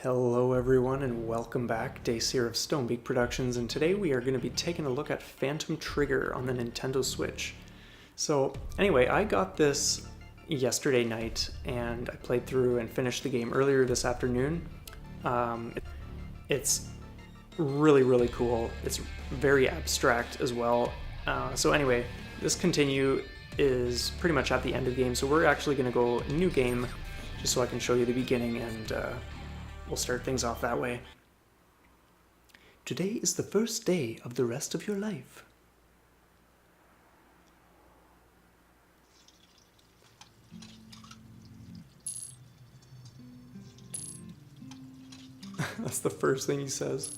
Hello everyone and welcome back. Dacier of Stonebeak Productions, and today we are going to be taking a look at Phantom Trigger on the Nintendo Switch. So anyway, I got this yesterday night and I played through and finished the game earlier this afternoon. It's really cool. It's very abstract as well. So anyway, this continue is pretty much at the end of the game, so we're actually going to go new game just so I can show you the beginning, and we'll start things off that way. Today is the first day of the rest of your life. That's the first thing he says.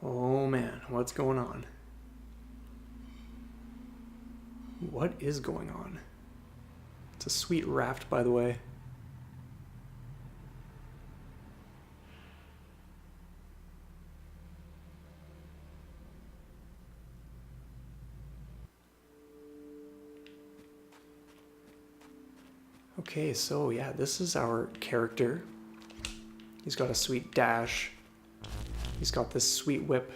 Oh man, what's going on? What is going on? It's a sweet raft, by the way. Okay, so yeah, this is our character. He's got a sweet dash. He's got this sweet whip.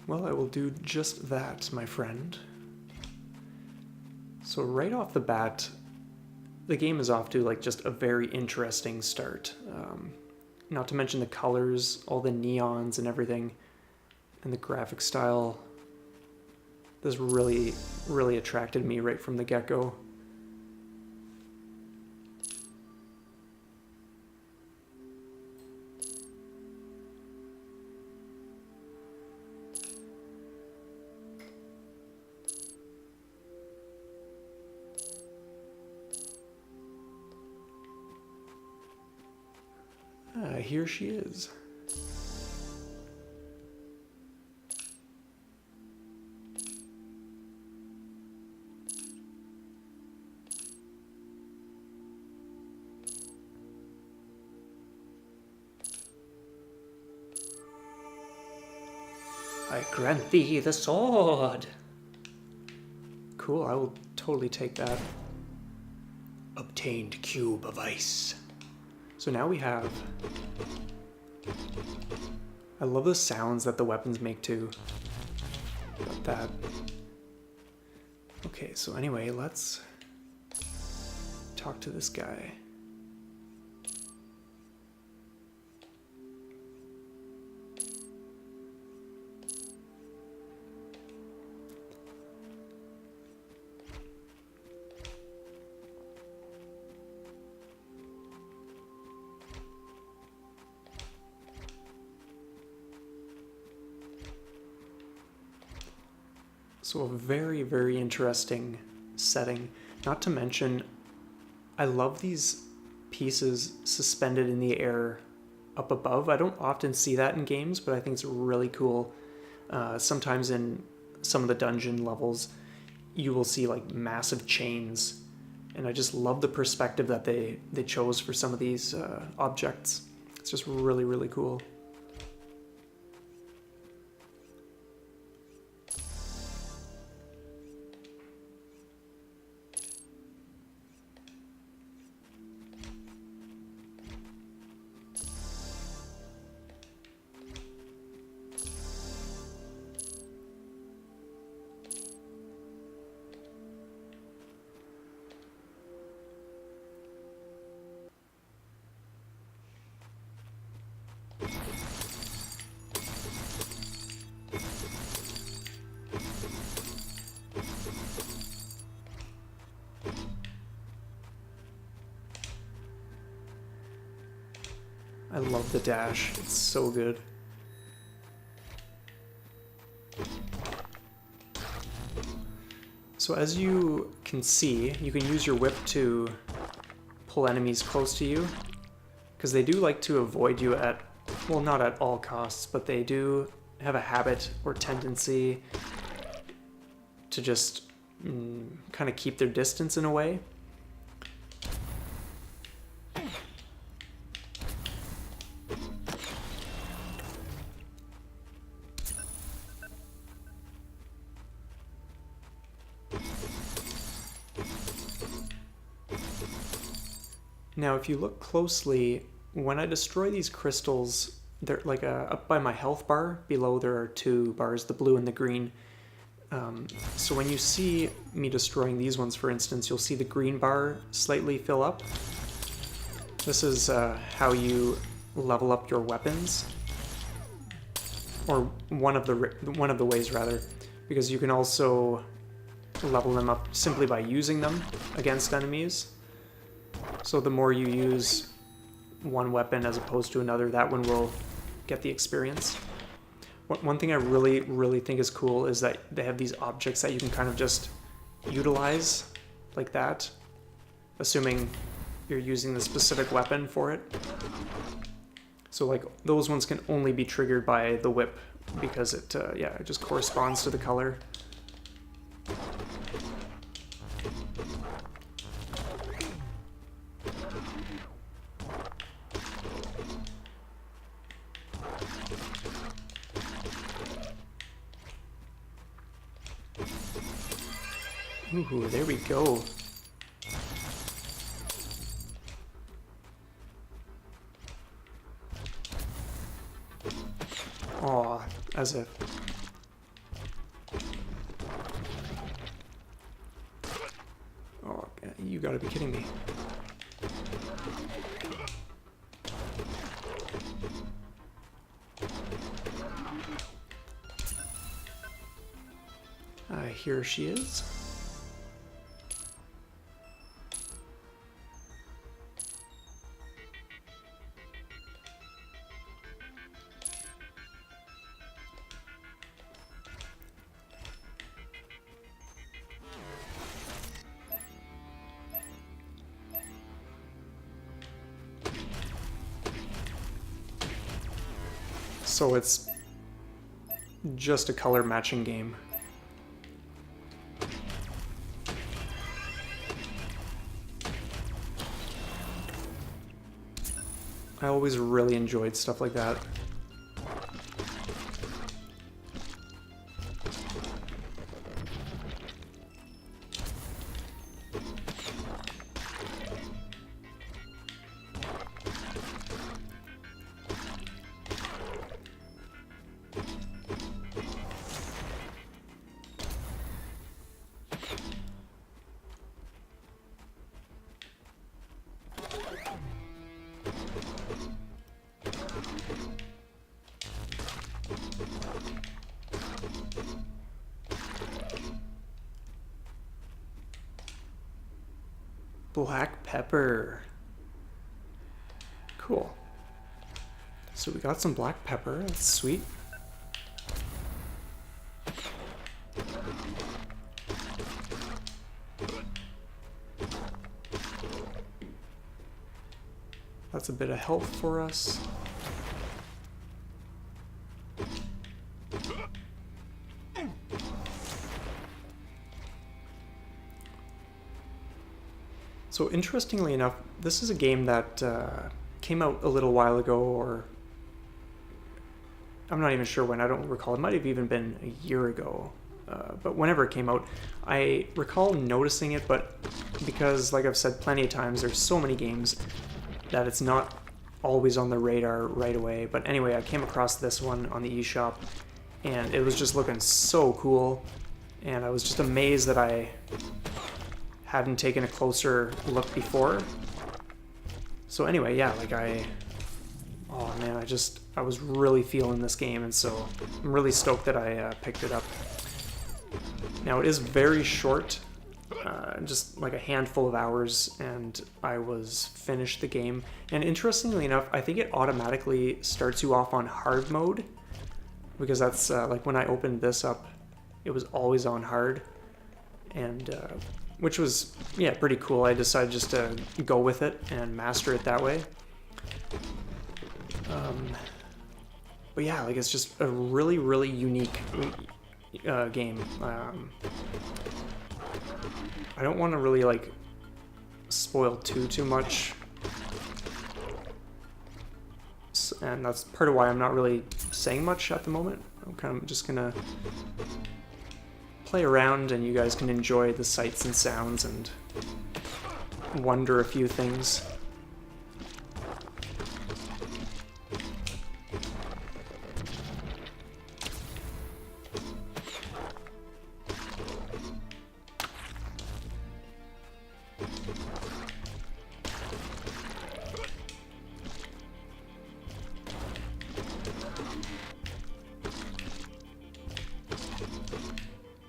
Well, I will do just that, my friend. So right off the bat, the game is off to like just a very interesting start. Not to mention the colors, all the neons and everything, and the graphic style. This really attracted me right from the get-go. Here she is. I grant thee the sword. Cool, I will totally take that. Obtained cube of ice. So now we have... I love the sounds that the weapons make too. Got that. Okay, so anyway, let's talk to this guy. So a very interesting setting. Not to mention, I love these pieces suspended in the air up above. I don't often see that in games, but I think it's really cool. Sometimes in some of the dungeon levels, you will see like massive chains, and I just love the perspective that they chose for some of these objects. It's just really cool. I love the dash. It's so good. So as you can see, you can use your whip to pull enemies close to you, because they do like to avoid you at, well, not at all costs, but they do have a habit or tendency to just kind of keep their distance in a way. Now, if you look closely, when I destroy these crystals, they're like up by my health bar. Below there are two bars, the blue and the green. So when you see me destroying these ones, for instance, you'll see the green bar slightly fill up. This is how you level up your weapons, or one of the ways rather, because you can also level them up simply by using them against enemies. So the more you use one weapon as opposed to another, that one will get the experience. One thing I really think is cool is that they have these objects that you can kind of just utilize like that, assuming you're using the specific weapon for it. So like those ones can only be triggered by the whip because it just corresponds to the color. Ooh, there we go. Aw, as if. Oh, you gotta be kidding me. Here she is. So it's just a color matching game. I always really enjoyed stuff like that. Black pepper. Cool. So we got some black pepper. That's sweet. That's a bit of health for us. So interestingly enough, this is a game that came out a little while ago, or I'm not even sure when, I don't recall. It might have even been a year ago, but whenever it came out, I recall noticing it, but because, like I've said plenty of times, there's so many games that it's not always on the radar right away. But anyway, I came across this one on the eShop, and it was just looking so cool, and I was just amazed that I hadn't taken a closer look before. So anyway, yeah, like oh man, I was really feeling this game, and so I'm really stoked that I picked it up. Now it is very short, just like a handful of hours, and I was finished the game. And interestingly enough, I think it automatically starts you off on hard mode, because that's like when I opened this up, it was always on hard, and which was, yeah, pretty cool. I decided just to go with it and master it that way. But yeah, like it's just a really, really unique game. I don't want to really like spoil too much, and that's part of why I'm not really saying much at the moment. I'm kind of just gonna play around, and you guys can enjoy the sights and sounds and wonder a few things.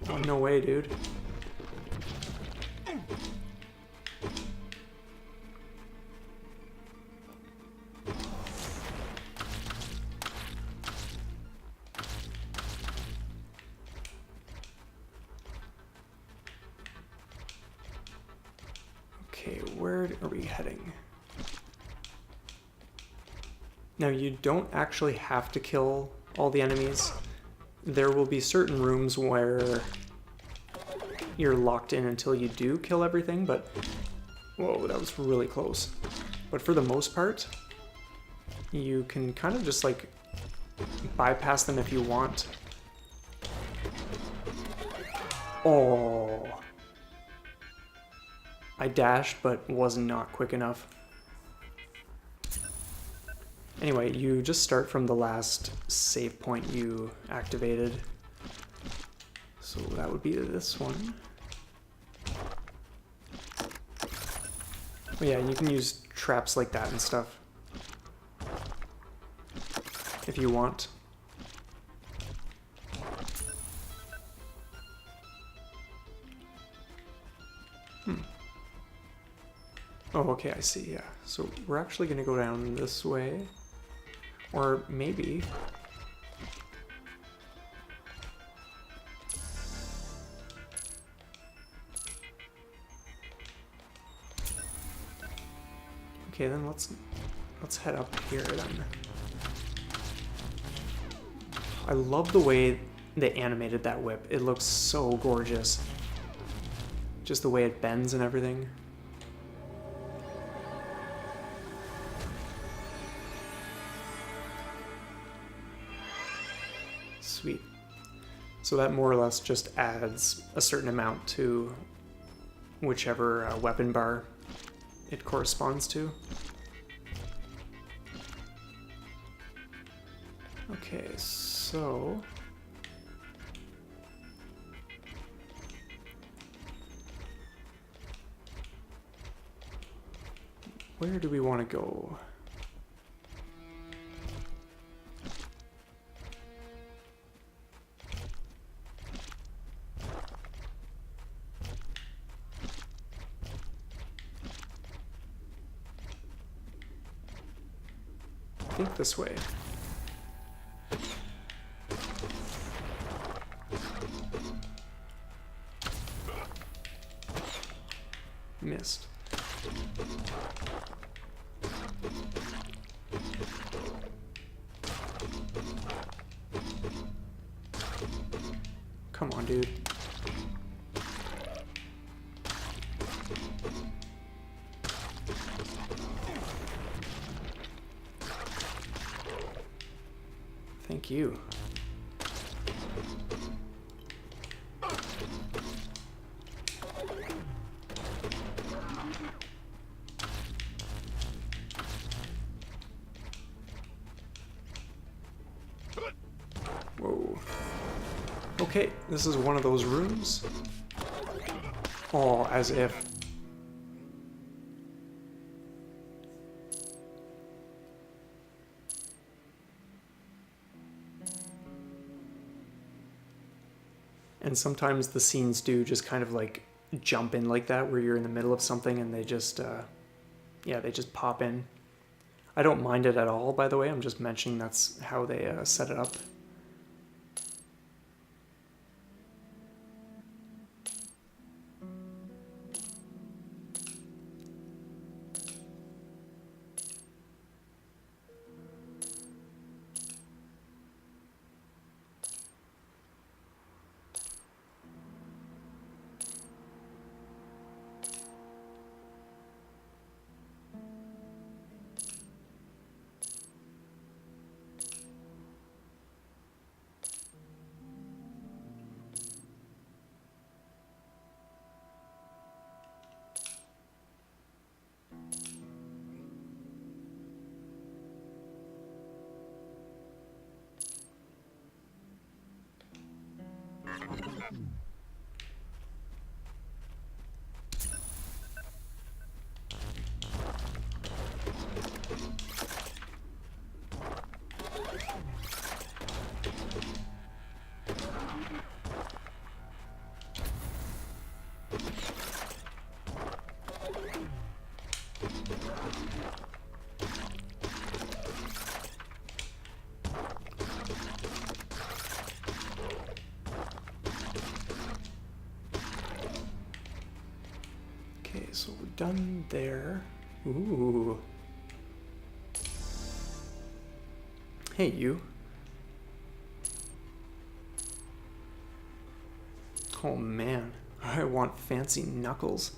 Oh, no way, dude. Okay, where are we heading? Now, you don't actually have to kill all the enemies. There will be certain rooms where you're locked in until you do kill everything, but whoa, that was really close. But for the most part, you can kind of just like bypass them if you want. Oh, I dashed but was not quick enough. Anyway, you just start from the last save point you activated. So that would be this one. But yeah, you can use traps like that and stuff if you want. Oh, okay, I see, yeah. So we're actually gonna go down this way. Or maybe... Okay, then let's head up here then. I love the way they animated that whip. It looks so gorgeous. Just the way it bends and everything. Sweet. So that more or less just adds a certain amount to whichever weapon bar it corresponds to. Okay, so... where do we want to go? I think this way. Missed. Come on, dude. Thank you. Whoa. Okay, this is one of those rooms. Oh, as if. And sometimes the scenes do just kind of like jump in like that where you're in the middle of something and they just, yeah, they just pop in. I don't mind it at all, by the way. I'm just mentioning that's how they set it up. Okay, so we're done there. Ooh. Hey, you. Oh man, I want fancy knuckles.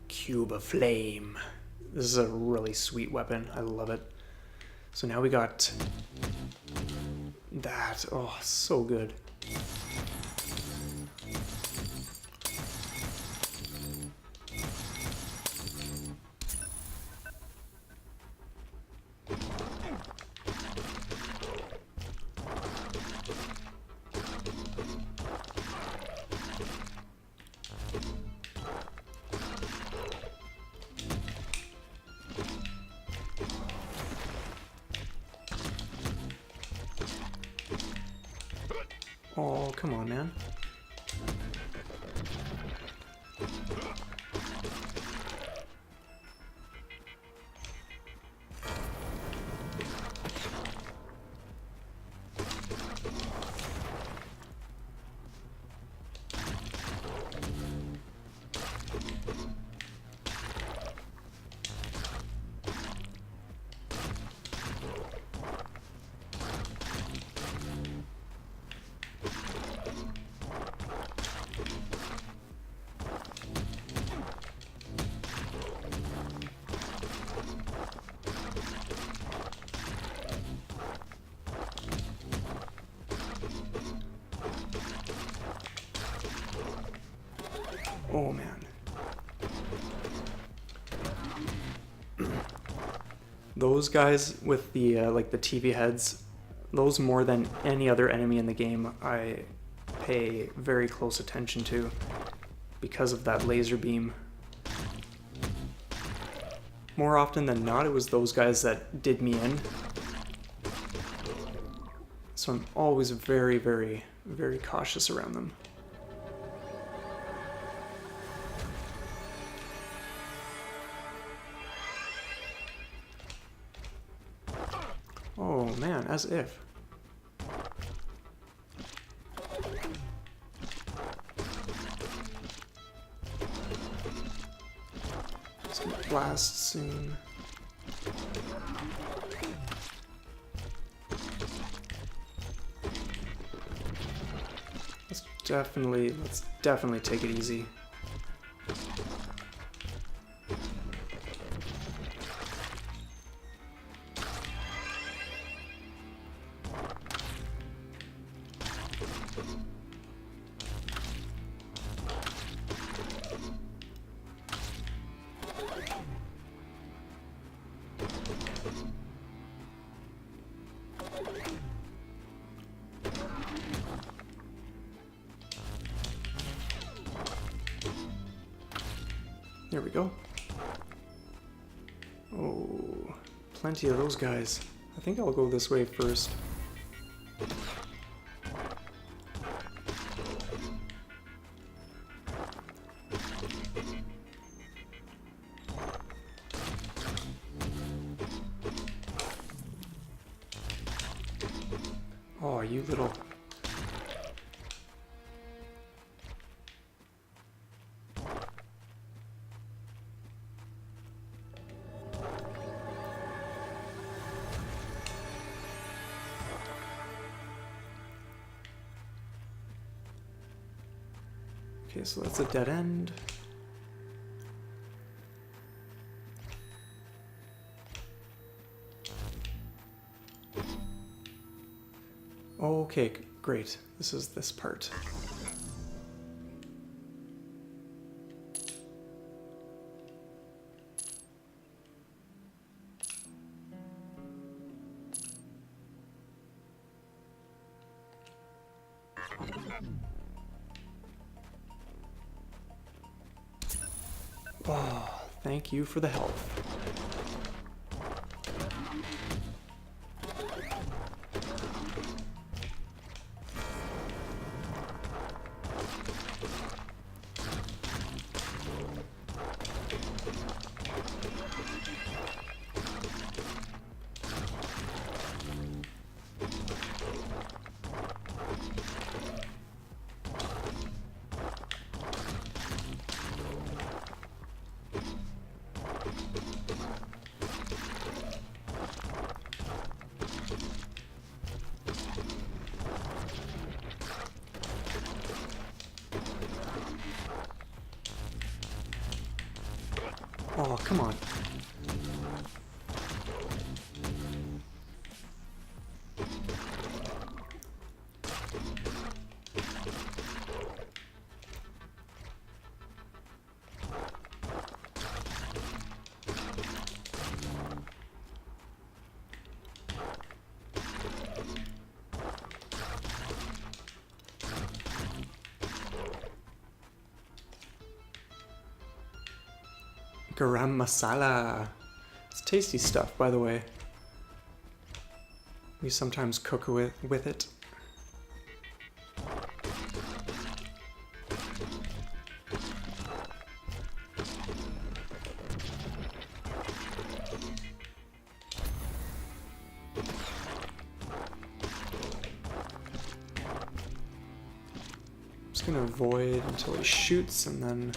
Cube of Flame. This is a really sweet weapon. I love it. So now we got that. Oh, so good. Oh, come on, man. Oh man. Those guys with the like the TV heads, those more than any other enemy in the game I pay very close attention to because of that laser beam. More often than not, it was those guys that did me in. So I'm always very, very, very cautious around them. Oh man, as if. It's gonna blast soon. Let's definitely take it easy. There we go. Oh, plenty of those guys. I think I'll go this way first. Oh, you little... Okay, so that's a dead end. Okay, great. This is this part. Oh, thank you for the help. Oh, come on. Garam masala. It's tasty stuff, by the way. We sometimes cook with it. I'm just gonna avoid until he shoots and then...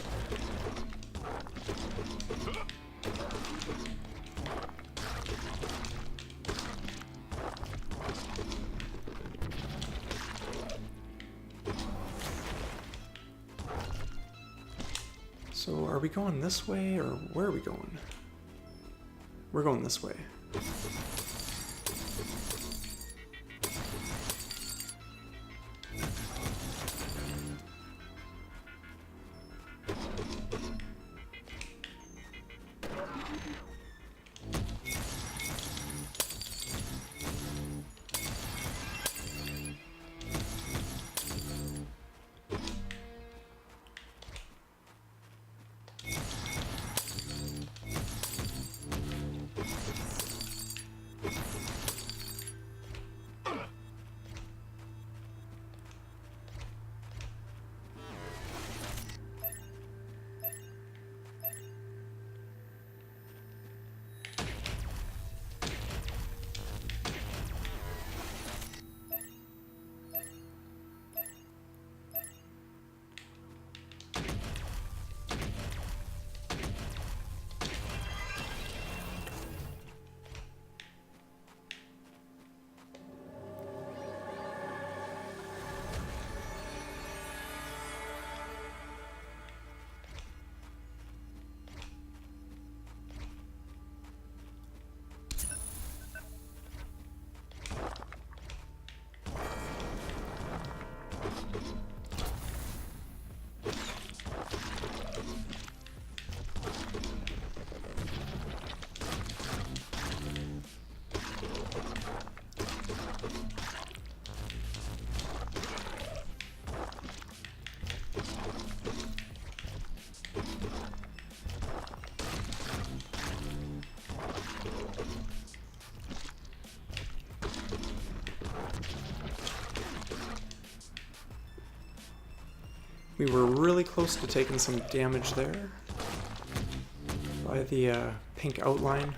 So are we going this way, or where are we going? We're going this way. We were really close to taking some damage there by the pink outline.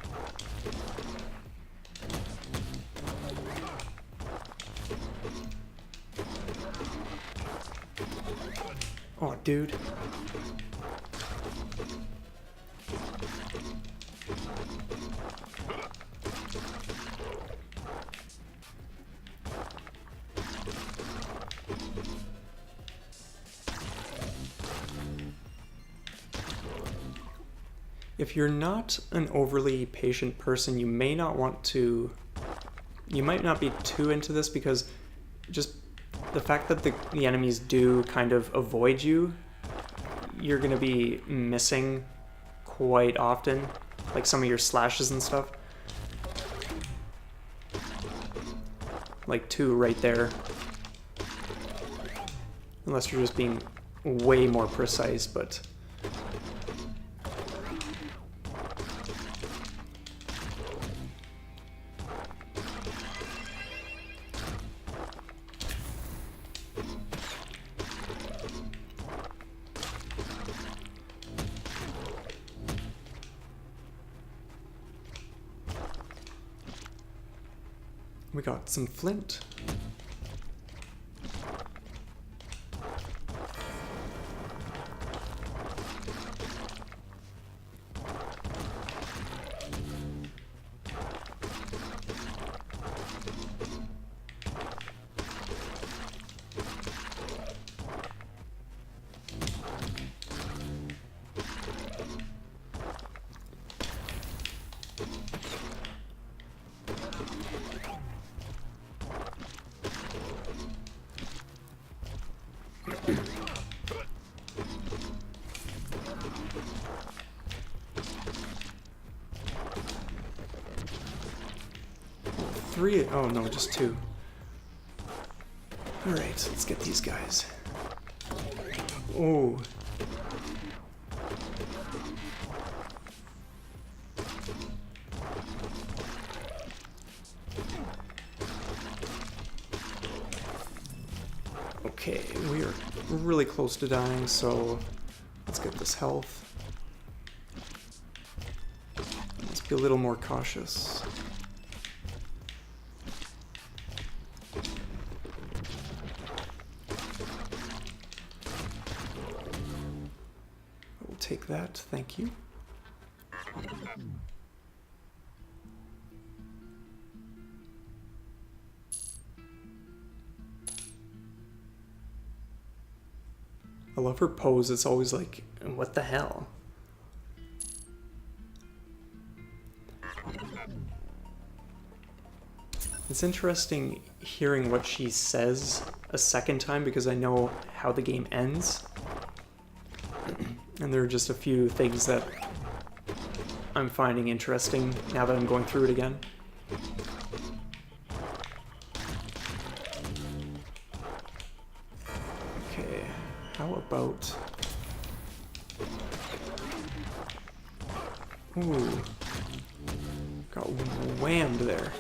Oh, dude. If you're not an overly patient person, you may not want to... You might not be too into this because just the fact that the enemies do kind of avoid you, you're going to be missing quite often, like some of your slashes and stuff. Like 2 right there. Unless you're just being way more precise, but... We got some flint. Three? Oh no, just 2. Alright, let's get these guys. Oh. Okay, we are really close to dying, so let's get this health. Let's be a little more cautious. Take that, thank you. I love her pose, it's always like, what the hell? It's interesting hearing what she says a second time because I know how the game ends. And there are just a few things that I'm finding interesting now that I'm going through it again. Okay, how about... Ooh. Got whammed there.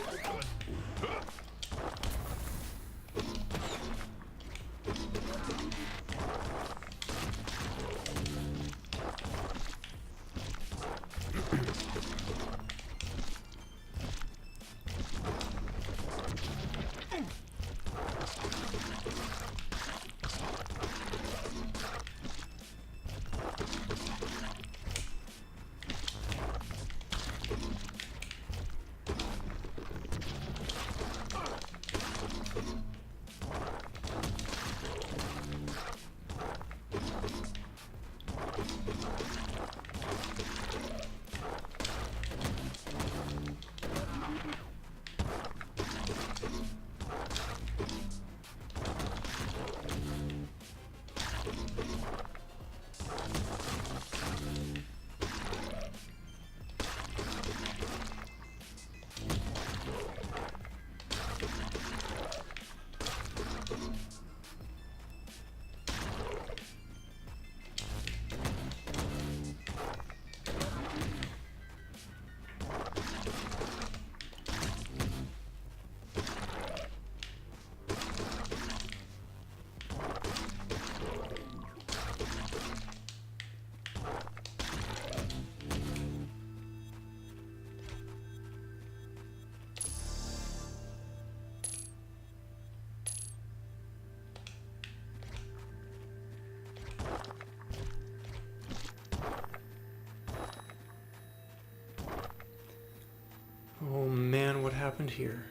Oh man, what happened here?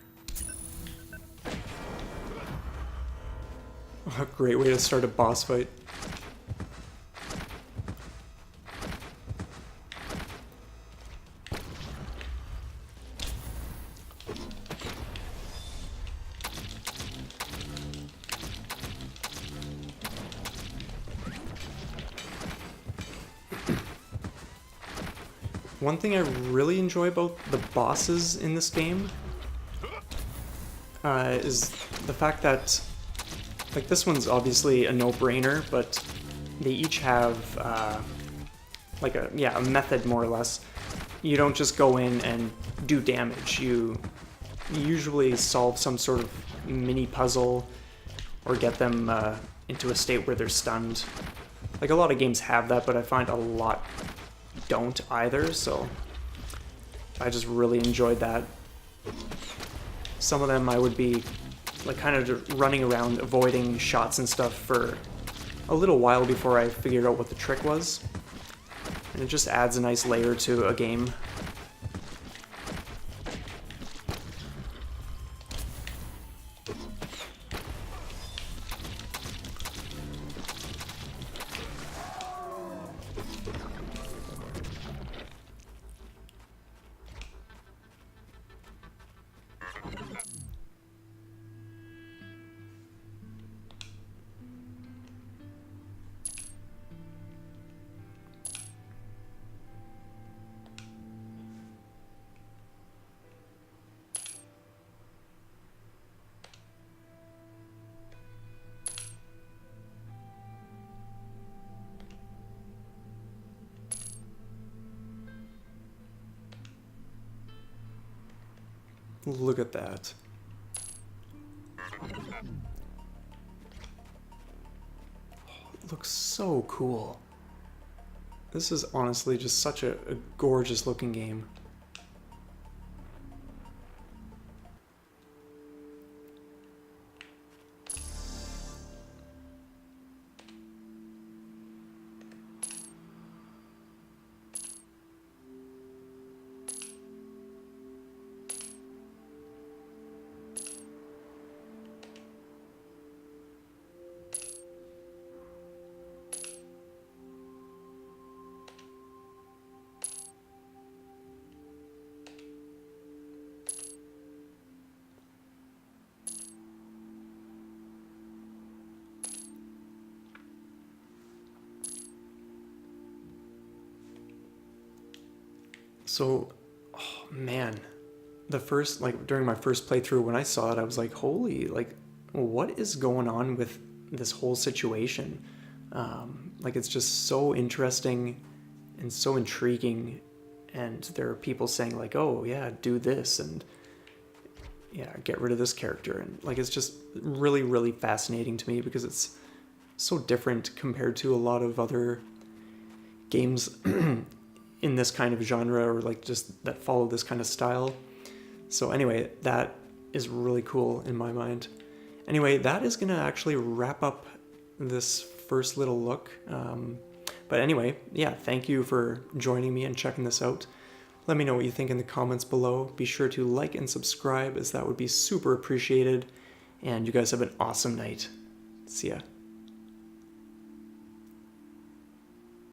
A great way to start a boss fight. One thing I really enjoy about the bosses in this game is the fact that, like, this one's obviously a no-brainer, but they each have like a method, more or less. You don't just go in and do damage. You usually solve some sort of mini puzzle or get them into a state where they're stunned. Like, a lot of games have that, but I find a lot don't either, so I just really enjoyed that. Some of them I would be like kind of running around avoiding shots and stuff for a little while before I figured out what the trick was, and it just adds a nice layer to a game. Look at that. Oh, it looks so cool. This is honestly just such a gorgeous looking game. So, oh man, during my first playthrough, when I saw it, I was like, holy, like, what is going on with this whole situation? Like, it's just so interesting and so intriguing, and there are people saying like, oh yeah, do this, and yeah, get rid of this character, and like, it's just really, really fascinating to me because it's so different compared to a lot of other games in this kind of genre, or like just that follow this kind of style. So anyway, that is really cool in my mind. Anyway, that is gonna actually wrap up this first little look. But anyway, yeah, thank you for joining me and checking this out. Let me know what you think in the comments below. Be sure to like and subscribe, as that would be super appreciated. And you guys have an awesome night. See ya.